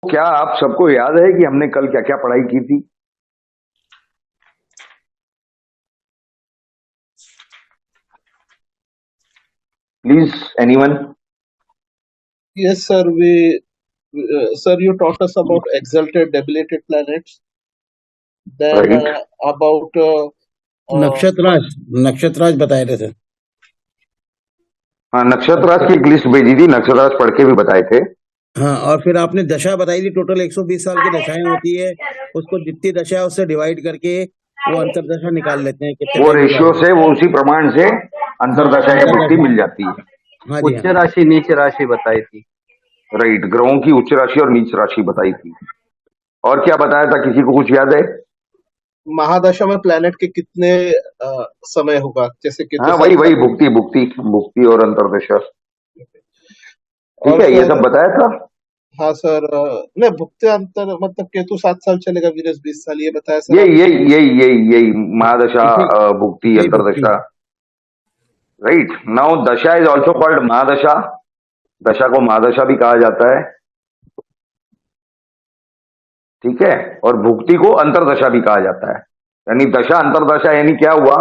क्या आप सबको याद है कि हमने कल क्या क्या पढ़ाई की थी? Please, anyone? Yes, sir. Sir, you taught us about exalted, debilitated planets. Then right. about नक्षत्राज नक्षत्राज बताए थे सर। हाँ, नक्षत्राज की एक लिस्ट भेजी थी, नक्षत्राज पढ़ के भी बताए थे। हाँ, और फिर आपने दशा बताई थी, टोटल 120 साल की दशाएं होती है, उसको जितनी दशा है उससे डिवाइड करके वो अंतरदशा निकाल लेते हैं कितने वो टाइम की रेशियो बात है। से, वो उसी प्रमाण से अंतरदशा या भुक्ति अंतरदशा। मिल जाती है। हाँ जी, उच्च हाँ। राशि नीच राशि बताई थी। राइट, ग्रहों की उच्च राशि और नीच राशि बताई थी। और क्या बताया था, किसी को कुछ याद है? महादशा में प्लैनेट के कितने समय होगा, जैसे केतु हाँ, 7 वही साल। भुक्ति भुक्ति भुक्ति और अंतरदशा। ठीक और है, ये सर, सब बताया था। हाँ सर, नहीं भुक्ति अंतर मतलब केतु 7 साल चलेगा, वीनस 20 साल, ये बताया सर यही आपने। यही यही यही यही महादशा, इसी भुक्ति, इसी भक्ति। अंतरदशा। राइट नाउ दशा इज ऑल्सो कॉल्ड महादशा। दशा को महादशा भी कहा जाता है। ठीक है, और भुक्ति को अंतरदशा भी कहा जाता है। यानी दशा अंतरदशा, यानी क्या हुआ,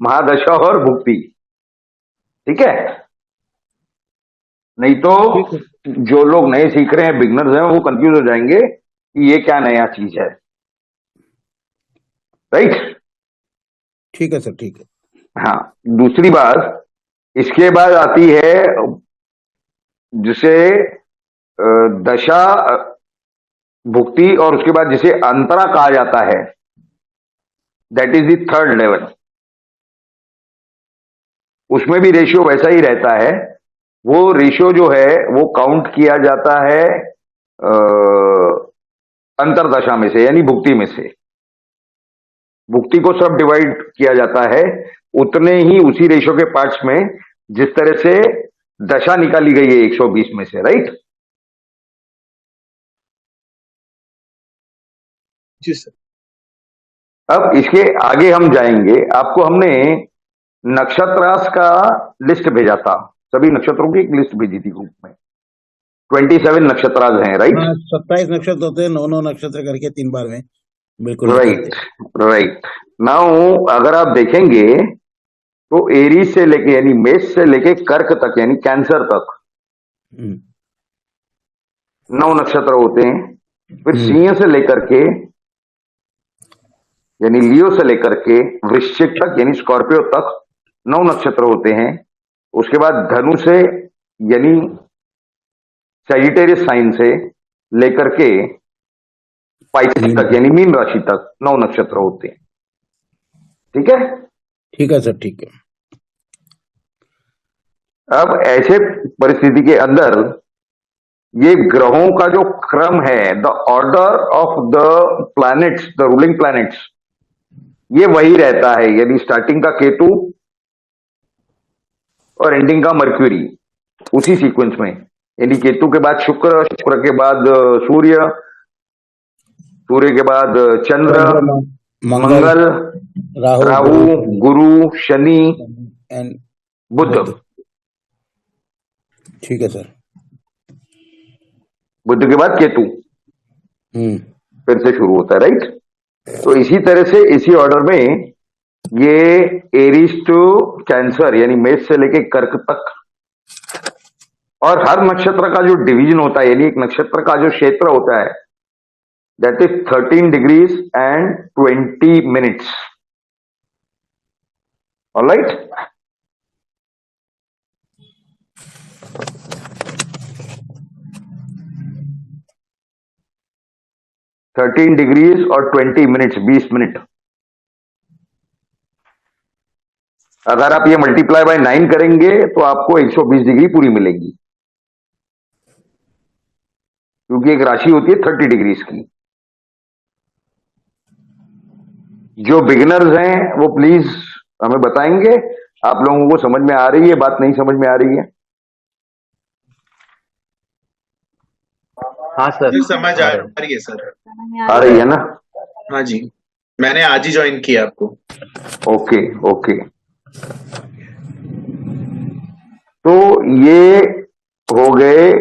महादशा और भुक्ति। ठीक है, नहीं तो ठीक है। जो लोग नए सीख रहे हैं, बिगनर्स हैं, वो कंफ्यूज हो जाएंगे कि ये क्या नया चीज है। राइट। ठीक है सर, ठीक है। हाँ, दूसरी बात, इसके बाद आती है जिसे दशा, भुक्ति, और उसके बाद जिसे अंतरा कहा जाता है, that is the third level. उसमें भी रेशियो वैसा ही रहता है। वो रेशियो जो है वो काउंट किया जाता है अंतरदशा में से, यानी भुक्ति में से। भुक्ति को सब डिवाइड किया जाता है उतने ही उसी रेशियो के पार्ट्स में जिस तरह से दशा निकाली गई है 120 में से। राइट। जी सर। अब इसके आगे हम जाएंगे। आपको हमने नक्षत्रास का लिस्ट भेजा था, सभी नक्षत्रों की एक लिस्ट भेजी थी ग्रुप में। 27 नक्षत्रास हैं। राइट। हाँ, 27 नक्षत्र होते हैं, 9 नक्षत्र करके 3 बार में बिल्कुल राइट निकलते राइट नाउ अगर आप देखेंगे तो एरीज से लेके, यानी मेष से लेके कर्क तक, यानी कैंसर तक हैं। 9 नक्षत्र होते हैं। फिर हम्म। सिंह से लेकर के, यानी लियो से लेकर के वृश्चिक तक, यानी स्कॉर्पियो तक 9 नक्षत्र होते हैं। उसके बाद धनु से, यानी सैजिटेरियस साइन से लेकर के पाइसेस तक, यानी मीन राशि तक 9 नक्षत्र होते हैं। ठीक है। ठीक है सर, ठीक है। अब ऐसे परिस्थिति के अंदर ये ग्रहों का जो क्रम है, the order of the planets, the ruling planets, ये वही रहता है। यानी स्टार्टिंग का केतु और एंडिंग का मर्क्यूरी, उसी सीक्वेंस में। यानी केतु के बाद शुक्र, शुक्र के बाद सूर्य, सूर्य के बाद चंद्र, मंगल, राहु, गुरु, शनि, एंड बुध। ठीक है सर। बुध के बाद केतु फिर से शुरू होता है। राइट। तो इसी तरह से, इसी ऑर्डर में ये एरीज टू कैंसर, यानी मेष से लेके कर्क तक, और हर नक्षत्र का जो डिवीजन होता है, यानी एक नक्षत्र का जो क्षेत्र होता है, that is 13 degrees and 20 minutes. Alright. Thirteen degrees और 20 मिनट्स, 20 मिनट। अगर आप ये मल्टीप्लाई बाय 9 करेंगे तो आपको 120 डिग्री पूरी मिलेगी, क्योंकि एक राशि होती है 30 डिग्रीज की। जो बिगिनर्स हैं वो प्लीज हमें बताएंगे, आप लोगों को समझ में आ रही है बात, नहीं समझ में आ रही है? हाँ सर, जी समझ आ रही है सर। आ रही है ना? हाँ जी, मैंने आज ही ज्वाइन किया आपको। Okay okay. तो ये हो गए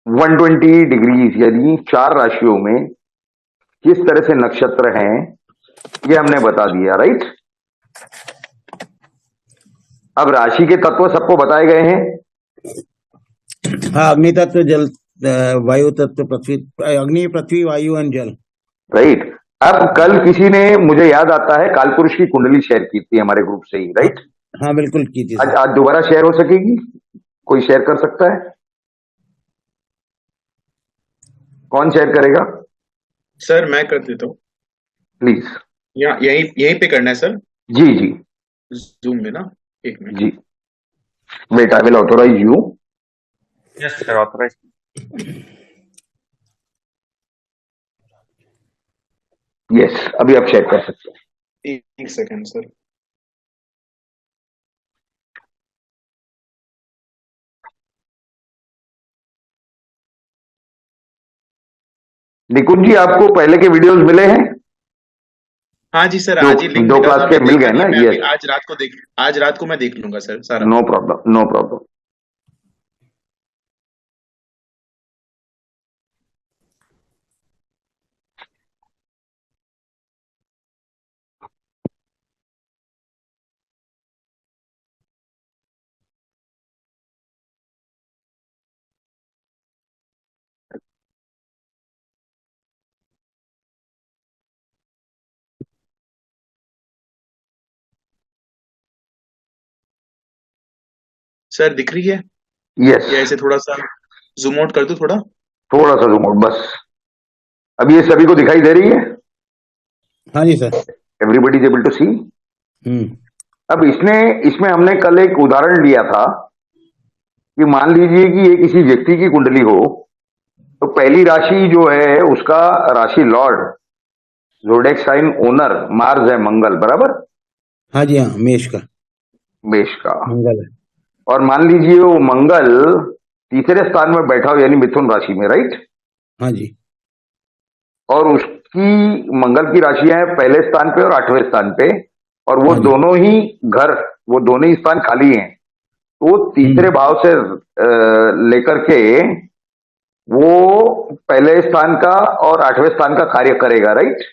120 डिग्रीज यानी 4 राशियों में किस तरह से नक्षत्र हैं ये हमने बता दिया, राइट। अब राशि के तत्व सबको बताए गए हैं। हाँ, अग्नि तत्व, जल, वायु तत्व, पृथ्वी, अग्नि, पृथ्वी, वायु एंड जल। राइट। अब कल किसी ने, मुझे याद आता है, कालपुरुष की कुंडली शेयर की थी हमारे ग्रुप से ही, राइट। हाँ बिल्कुल की थी आज सर। आज दोबारा शेयर हो सकेगी? कोई शेयर कर सकता है? कौन शेयर करेगा? सर मैं कर देता हूँ। प्लीज। यहाँ यहीं यहीं पे करना है सर, जी जी जूम में ना। एक मिनट। जी। Wait, I will authorise you. Yes sir, authorise. Yes, अभी आप शेयर कर सकते हैं। एक सेकंड सर। निकुंज जी, आपको पहले के वीडियोस मिले हैं? हाँ जी सर, दो आज ही लिंक दो मिला क्लास था, के मैं मिल देखा गए नहीं ना? है, मैं अभी यस, आज रात को मैं देख लूंगा सर सारा। No problem, no problem. Sir दिख रही है? यस, या ऐसे थोड़ा सा जूम आउट कर दूं थोड़ा? थोड़ा सा जूम आउट बस। अब ये सभी को दिखाई दे रही है? हाँ जी sir. Everybody is able to see? Hmm. अब इसमें हमने कल एक उदाहरण लिया था कि मान लीजिए कि ये किसी व्यक्ति की कुंडली हो, तो पहली राशि जो है उसका राशि lord, zodiac sign owner Mars है, मंगल, बराबर। हाँ जी, हाँ, मेष का, मेष का। मंगल है। और मान लीजिए वो मंगल तीसरे स्थान में बैठा हो यानी मिथुन राशि में, राइट। हाँ जी। और उसकी मंगल की राशियां हैं पहले स्थान पे और 8वें स्थान पे, और वो हाँ जी। दोनों ही घर, वो दोनों ही स्थान खाली हैं। तो वो तीसरे भाव से लेकर के वो पहले स्थान का और 8वें स्थान का कार्य करेगा, राइट।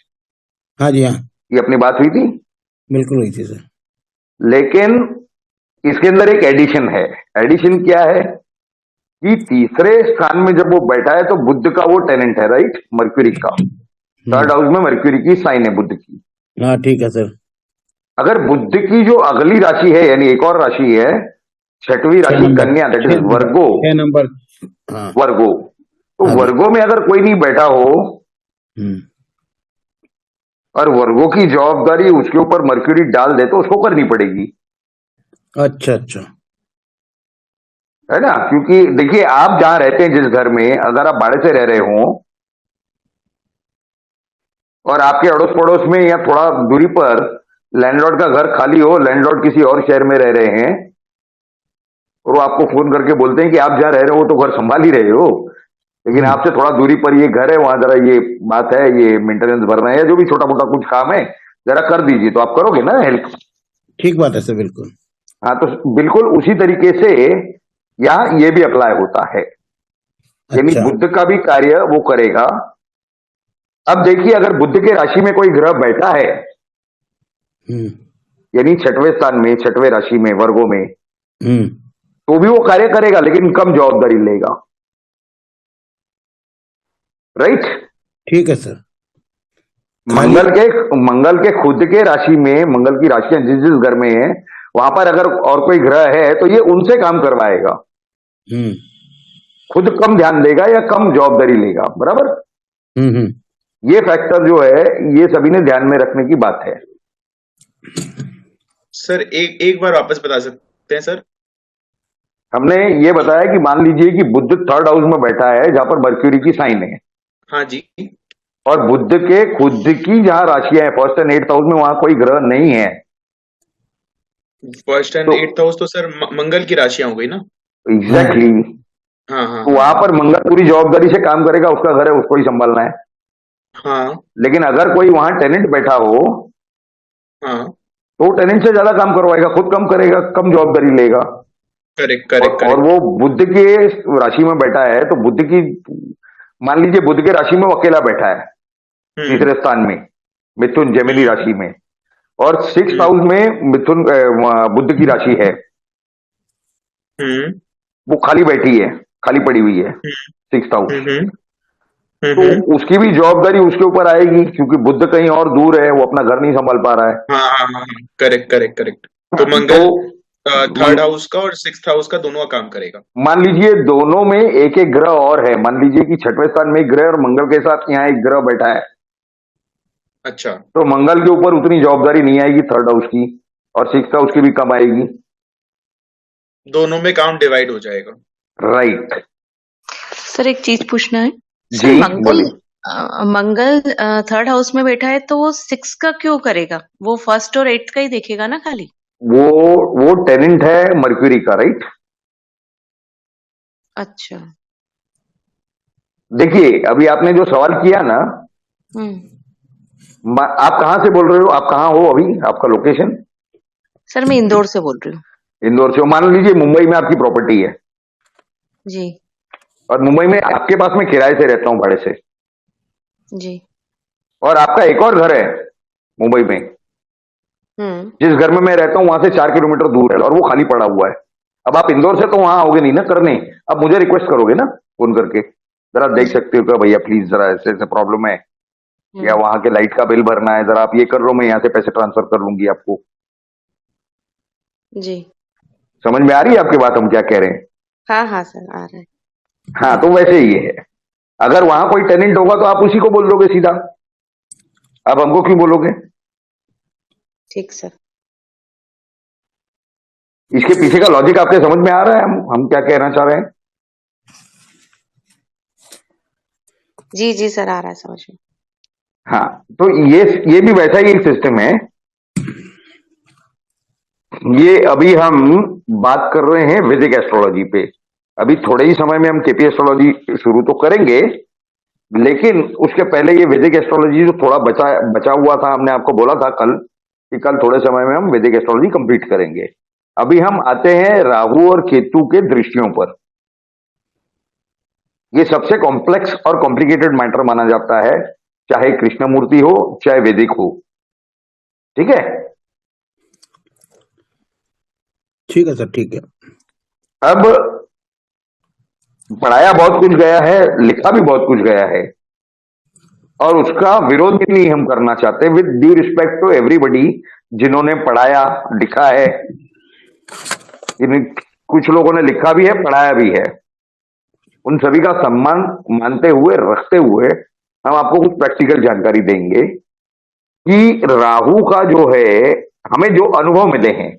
हाँ जी, हाँ, ये अपनी बात हुई थी। बिल्कुल हुई थी सर। लेकिन इसके अंदर एक एडिशन है। एडिशन क्या है कि तीसरे स्थान में जब वो बैठा है तो बुध का वो टेनेंट है, राइट, मर्क्यूरी का। थर्ड हाउस में मर्क्यूरी की साइन है बुध की। हाँ ठीक है सर। अगर बुध की जो अगली राशि है यानी एक और राशि है, 6वीं छह राशि नंबर, कन्या, दैट इज 6 वर्गो। नंबर। हाँ। वर्गो, तो हाँ जी। वर्गो में अगर कोई नहीं बैठा हो हम्म। और वर्गो की जवाबदारी उसके ऊपर मर्क्यूरी डाल दे तो उसको करनी पड़ेगी, अच्छा अच्छा। है ना। क्योंकि देखिए, आप जहां रहते हैं जिस घर में, अगर आप भाड़े से रह रहे हो और आपके अड़ोस पड़ोस में या थोड़ा दूरी पर लैंडलॉर्ड का घर खाली हो, लैंडलॉर्ड किसी और शहर में रह रहे हैं और वो आपको फोन करके बोलते हैं कि आप जहां रह रहे हो तो घर संभाल ही रहे हो, लेकिन आपसे थोड़ा दूरी पर ये घर है, वहां जरा ये बात है, ये मेंटेनेंस भरना है या जो भी छोटा मोटा कुछ काम है, जरा कर दीजिए, तो आप करोगे ना हेल्प। ठीक बात है सर, बिल्कुल। हाँ, तो बिल्कुल उसी तरीके से यहाँ ये भी अप्लाई होता है, यानी अच्छा। बुध का भी कार्य वो करेगा। अब देखिए, अगर बुध के राशि में कोई ग्रह बैठा है हम्म। यानी 6वें स्थान में, 6वें राशि में, वर्गों में, हम्म। तो भी वो कार्य करेगा लेकिन कम जवाबदारी लेगा, राइट। ठीक है सर। मंगल के खुद के राशि में, मंगल की राशियां जिस जिस घर में है वहां पर अगर और कोई ग्रह है तो ये उनसे काम करवाएगा, हम्म। खुद कम ध्यान देगा या कम जवाबदारी लेगा, बराबर। हम्म। ये फैक्टर जो है ये सभी ने ध्यान में रखने की बात है। सर एक बार वापस बता सकते हैं सर? हमने ये बताया कि मान लीजिए कि बुध थर्ड हाउस में बैठा है जहां पर मर्क्यूरी की साइन है, हाँ जी। और बुध के खुद की जहां राशियां हैं, फर्स्ट एंड 8th हाउस में, वहां कोई ग्रह नहीं है। फर्स्ट एंड 8th हाउस तो सर मंगल की राशियां हो गई ना? एग्जैक्टली। हाँ हाँ तो वहां पर मंगल पूरी जवाबदारी से काम करेगा, उसका घर है, उसको ही संभालना है। हाँ लेकिन अगर कोई वहां टेनेंट बैठा हो हाँ। तो टेनेंट से ज्यादा काम करवाएगा, खुद कम करेगा, कम जवाबदारी लेगा। करेक्ट करेक्ट और करेक्ट। वो बुध के राशि में बैठा है, तो बुध की, मान लीजिए बुध के राशि में वो अकेला बैठा है तीसरे स्थान में, मिथुन जेमिनी राशि में, और 6th हाउस में मिथुन बुध की राशि है, वो खाली बैठी है, खाली पड़ी हुई है 6th हाउस। तो उसकी भी जवाबदारी उसके ऊपर आएगी, क्योंकि बुध कहीं और दूर है, वो अपना घर नहीं संभाल पा रहा है। हाँ हाँ हाँ, करेक्ट करेक्ट करेक्ट। तो हाँ, मंगल तो थर्ड हाउस का और 6th हाउस का दोनों का काम करेगा। मान लीजिए दोनों में एक एक ग्रह और है, मान लीजिए कि 6वें स्थान में एक ग्रह और मंगल के साथ यहाँ एक ग्रह बैठा है, अच्छा तो मंगल के ऊपर उतनी जवाबदारी नहीं आएगी 3rd हाउस की, और 6th हाउस की भी कम आएगी। दोनों में काम डिवाइड हो जाएगा। राइट सर एक चीज पूछना है सर। जी मंगल बोलिए। मंगल 3rd हाउस में बैठा है तो वो 6 का क्यों करेगा? वो 1st और 8th का ही देखेगा ना खाली। वो टेनेंट है मर्क्यूरी का, राइट। अच्छा। देखिए अभी आपने जो सवाल किया ना, आप कहाँ से बोल रहे हो, आप कहाँ हो अभी, आपका लोकेशन? सर मैं इंदौर से बोल रही हूँ। इंदौर से। मान लीजिए मुंबई में आपकी प्रॉपर्टी है, जी और मुंबई में आपके पास में किराए से रहता हूँ, भाड़े से, जी। और आपका एक और घर है मुंबई में, जिस घर में मैं रहता हूँ वहां से 4 किलोमीटर दूर है, और वो खाली पड़ा हुआ है। अब आप इंदौर से तो वहां आओगे नहीं ना करने, अब मुझे रिक्वेस्ट करोगे ना फोन करके, जरा देख सकते हो क्या भैया प्लीज, जरा ऐसे ऐसे प्रॉब्लम है, या वहां के लाइट का बिल भरना है, जरा आप ये कर लो, मैं यहाँ से पैसे ट्रांसफर कर लूंगी आपको। जी समझ में आ रही है आपकी बात, हम क्या कह रहे हैं? हाँ हाँ सर आ रहा है। हाँ, तो वैसे ही है, अगर वहां कोई टेनेंट होगा तो आप उसी को बोल दोगे सीधा, अब हमको क्यों बोलोगे? ठीक सर। इसके पीछे का लॉजिक आपके समझ में आ रहा है, हम क्या कहना चाह रहे हैं? जी जी सर आ रहा है समझ में। हाँ, तो ये भी वैसा ही एक सिस्टम है। ये अभी हम बात कर रहे हैं वैदिक एस्ट्रोलॉजी पे, अभी थोड़े ही समय में हम केपी एस्ट्रोलॉजी शुरू तो करेंगे, लेकिन उसके पहले ये वैदिक एस्ट्रोलॉजी जो थोड़ा बचा हुआ था, हमने आपको बोला था कल कि कल थोड़े समय में हम वैदिक एस्ट्रोलॉजी कंप्लीट करेंगे। अभी हम आते हैं राहु और केतु के दृष्टियों पर। ये सबसे कॉम्प्लेक्स और कॉम्प्लिकेटेड मैटर माना जाता है, चाहे कृष्णमूर्ति हो चाहे वैदिक हो, ठीक है? ठीक है सर, ठीक है। अब पढ़ाया बहुत कुछ गया है, लिखा भी बहुत कुछ गया है, और उसका विरोध भी नहीं हम करना चाहते, with due respect to everybody जिन्होंने पढ़ाया लिखा है। कुछ लोगों ने लिखा भी है, पढ़ाया भी है, उन सभी का सम्मान मानते हुए, रखते हुए, हम आपको कुछ प्रैक्टिकल जानकारी देंगे कि राहु का जो है, हमें जो अनुभव मिले हैं,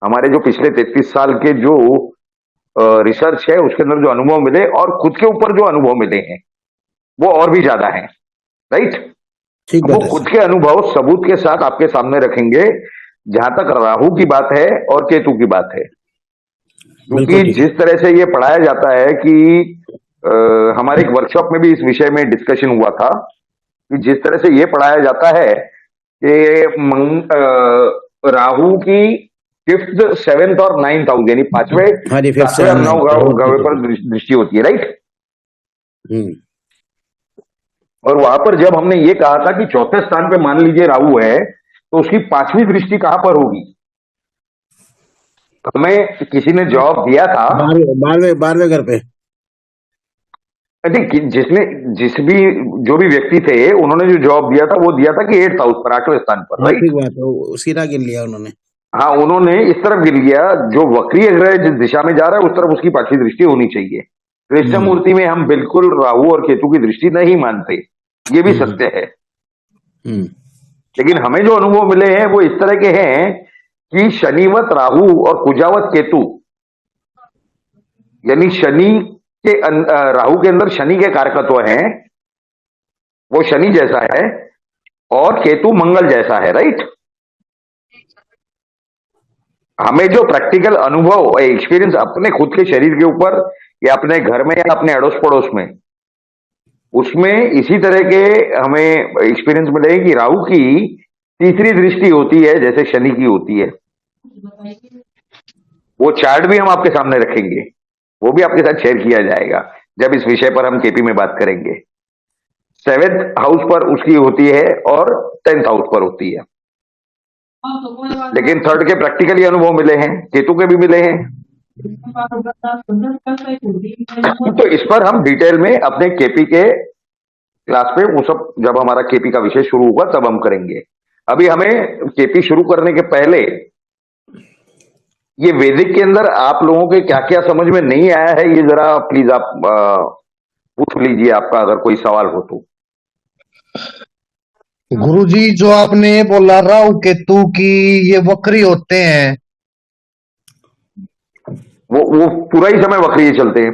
हमारे जो पिछले 33 साल के जो रिसर्च है उसके अंदर जो अनुभव मिले, और खुद के ऊपर जो अनुभव मिले हैं वो और भी ज्यादा है, राइट। ठीक वो बात है खुद सर। के अनुभव सबूत के साथ आपके सामने रखेंगे, जहां तक राहु की बात है और केतु की बात है। क्योंकि बिल्कुल ठीक है। जिस तरह से ये पढ़ाया जाता है कि हमारे एक वर्कशॉप में भी इस विषय में डिस्कशन हुआ था, कि जिस तरह से ये पढ़ाया जाता है कि राहु की 5th 7th और 9th हाउस, यानी 5वें हाँ जी, 5th 7वें और 7th 9वें होती पर है। दृष्टि होती है, राइट। हम्म। और वहां पर जब हमने ये कहा था कि 4थे स्थान पे मान लीजिए राहु है, तो उसकी 5वीं दृष्टि कहां पर होगी? हमें किसी ने जवाब दिया था, 12वें घर पे। नहीं, जो भी व्यक्ति थे, उन्होंने जो जवाब दिया था वो दिया था कि 8th हाउस पर, 8वें स्थान पर, हाँ राइट। ठीक बात है, सीधा गिन लिया उन्होंने। हाँ, उन्होंने इस तरफ गिन लिया, जो वक्रीय ग्रह जिस दिशा में जा रहा है उस तरफ उसकी 5वीं दृष्टि होनी चाहिए। कृष्णमूर्ति में हम बिल्कुल राहु और केतु की दृष्टि नहीं मानते, ये भी सत्य है। लेकिन हमें जो अनुभव मिले हैं वो इस तरह के हैं कि शनिवत राहु और कुजावत केतु, यानी शनि के राहु के अंदर शनि के कारकत्व हैं, वो शनि जैसा है, और केतु मंगल जैसा है, राइट। हमें जो प्रैक्टिकल अनुभव, एक्सपीरियंस अपने खुद के शरीर के ऊपर या अपने घर में या अपने अड़ोस पड़ोस में, उसमें इसी तरह के हमें एक्सपीरियंस मिले कि राहु की तीसरी दृष्टि होती है जैसे शनि की होती है। वो चार्ट भी हम आपके सामने रखेंगे, वो भी आपके साथ शेयर किया जाएगा जब इस विषय पर हम केपी में बात करेंगे। 7th हाउस पर उसकी होती है और 10th हाउस पर होती है, लेकिन 3rd के प्रैक्टिकली अनुभव मिले हैं, केतु के भी मिले हैं। तो इस पर हम डिटेल में अपने केपी के क्लास पे वो सब, जब हमारा केपी का विषय शुरू होगा तब हम करेंगे। अभी हमें केपी शुरू करने के पहले ये वैदिक के अंदर आप लोगों के क्या क्या समझ में नहीं आया है, ये जरा प्लीज आप पूछ लीजिए, आपका अगर कोई सवाल हो तो। गुरुजी, जो आपने बोला राहु केतु की ये वक्री होते हैं, वो पूरा ही समय वक्रीय चलते हैं।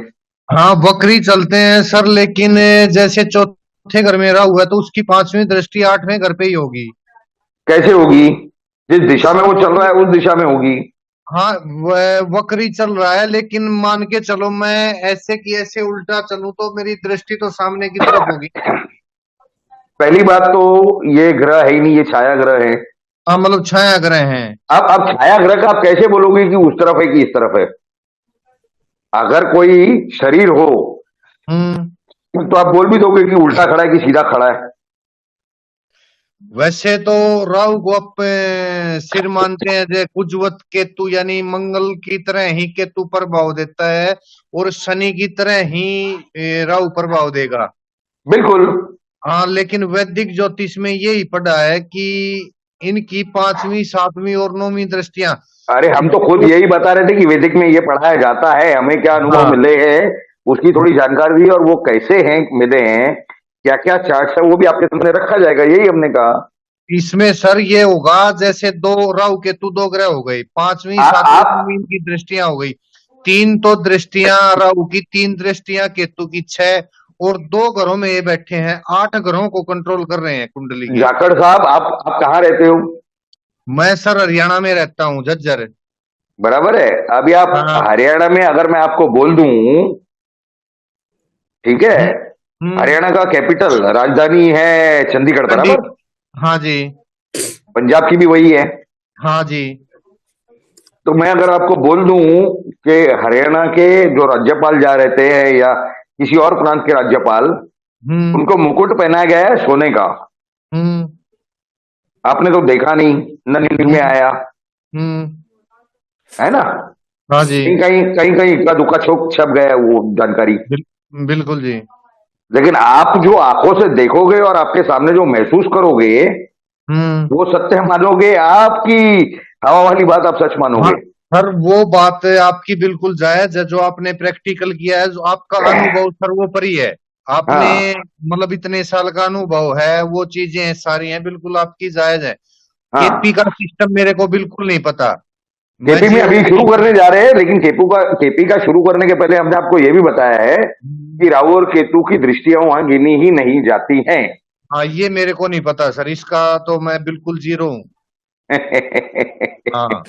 हाँ वक्री चलते हैं सर, लेकिन जैसे चौथे घर में राहु है तो उसकी 5वीं दृष्टि 8वें घर पे ही होगी। कैसे होगी? जिस दिशा में वो चल रहा है उस दिशा में होगी। हाँ वक्री चल रहा है, लेकिन मान के चलो मैं ऐसे की ऐसे उल्टा चलूं तो मेरी दृष्टि तो सामने की तरफ होगी। पहली बात तो ये ग्रह है ही नहीं, ये छाया ग्रह है। हाँ मतलब छाया ग्रह हैं। अब छाया ग्रह का आप कैसे बोलोगे कि उस तरफ है कि इस तरफ है? अगर कोई शरीर हो तो आप बोल भी दोगे कि उल्टा खड़ा है कि सीधा खड़ा है। वैसे तो राहु को आप सिर मानते हैं, जैसे कुजवत केतु यानी मंगल की तरह ही केतु प्रभाव देता है और शनि की तरह ही राहु प्रभाव देगा। बिल्कुल। हाँ, लेकिन वैदिक ज्योतिष में यही पढ़ा है कि इनकी 5वीं 7वीं और 9वीं दृष्टियां। अरे हम तो खुद यही बता रहे थे कि वैदिक में ये पढ़ाया जाता है, हमें क्या अनुभव मिले हैं उसकी थोड़ी जानकारी दी, और वो कैसे हैं मिले हैं, क्या क्या चार्ट्स है वो भी आपके सामने रखा जाएगा, यही हमने कहा। इसमें सर ये होगा जैसे 2 राहु केतु 2 ग्रह हो गई, 5वीं 7वीं की दृष्टियां हो गई, 3 तो दृष्टियां राहु की, 3 दृष्टियां केतु की, 6 और 2 घरों में ये बैठे हैं, 8 घरों को कंट्रोल कर रहे हैं कुंडली की। जाखड़ साहब आप कहाँ रहते हो? मैं सर हरियाणा में रहता हूँ, झज्जर। बराबर है। अभी आप हरियाणा में अगर मैं आपको बोल दूं, ठीक है, हरियाणा का कैपिटल राजधानी है चंडीगढ़, बराबर? हाँ जी। पंजाब की भी वही है। हाँ जी। तो मैं अगर आपको बोल दूं कि हरियाणा के जो राज्यपाल जा रहते हैं या किसी और प्रांत के राज्यपाल, उनको मुकुट पहनाया गया है सोने का, आपने तो देखा नहीं, न न्यूज में आया है ना? हाँ जी। कहीं इक्का दुक्का छप गया वो जानकारी। बिल्कुल जी। लेकिन आप जो आंखों से देखोगे और आपके सामने जो महसूस करोगे वो सत्य मानोगे, आपकी हवा वाली बात आप सच मानोगे। सर वो बात आपकी बिल्कुल जायज है, जो आपने प्रैक्टिकल किया है, जो आपका अनुभव सर्वोपरि है, आपने मतलब इतने साल का अनुभव है, वो चीजें सारी हैं बिल्कुल आपकी जायज है। केपी का सिस्टम मेरे को बिल्कुल नहीं पता। केपी में अभी शुरू करने जा रहे हैं, लेकिन केपी का शुरू करने के पहले हमने आपको ये भी बताया है कि राहु और केतु की दृष्टियां वहां गिनी ही नहीं जाती हैं। हाँ ये मेरे को नहीं पता सर, इसका तो मैं बिल्कुल जीरो हूँ। हाँ।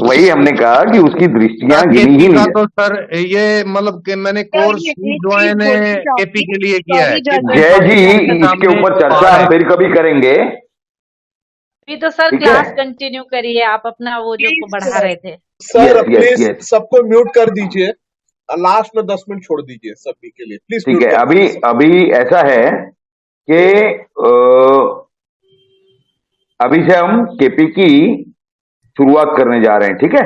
वही हमने कहा कि उसकी दृष्टियां गिनी ही नहीं। तो सर ये मतलब कि मैंने कोर्स ज्वाइन केपी के लिए किया है। जय जी, इसके ऊपर चर्चा हम फिर कभी करेंगे। तो सर क्लास कंटिन्यू करिए, आप अपना वो जो बढ़ा रहे थे। सर प्लीज सबको म्यूट कर दीजिए, लास्ट में 10 मिनट छोड़ दीजिए सभी के लिए प्लीज। ठीक है, अभी ऐसा है कि अभी से हम केपी की शुरुआत करने जा रहे हैं, ठीक है?